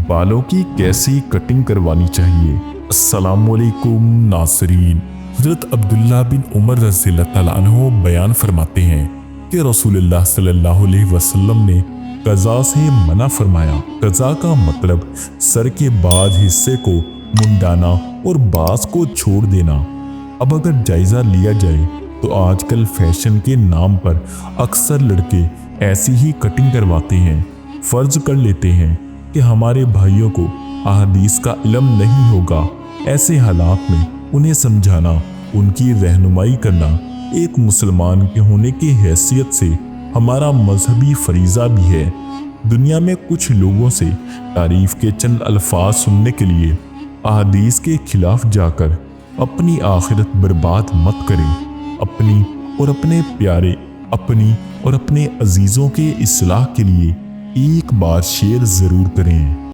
बालों की कैसी कटिंग करवानी चाहिए। अस्सलामुअलैकुम नासरीन। हज़रत अब्दुल्ला बिन उमर रज़ियल्लाहु तआला अन्हु बयान फरमाते हैं कि रसूलुल्लाह सल्लल्लाहु अलैहि वसल्लम ने कज़ा से मना फरमाया। कज़ा का मतलब सर के बाद हिस्से को मुंडाना और बाज को छोड़ देना। अब अगर जायज़ा लिया जाए तो आजकल फैशन के नाम पर अक्सर लड़के ऐसी ही कटिंग करवाते हैं। फर्ज कर लेते हैं कि हमारे भाइयों को अहादीस का इल्म नहीं होगा। ऐसे हालात में उन्हें समझाना, उनकी रहनुमाई करना एक मुसलमान के होने की हैसियत से हमारा मजहबी फरीज़ा भी है। दुनिया में कुछ लोगों से तारीफ के चंद अल्फाज सुनने के लिए अहादीस के खिलाफ जाकर अपनी आखिरत बर्बाद मत करें। अपनी और अपने प्यारे, अपनी और अपने अजीज़ों के इस्लाह के लिए एक बार शेयर ज़रूर करें।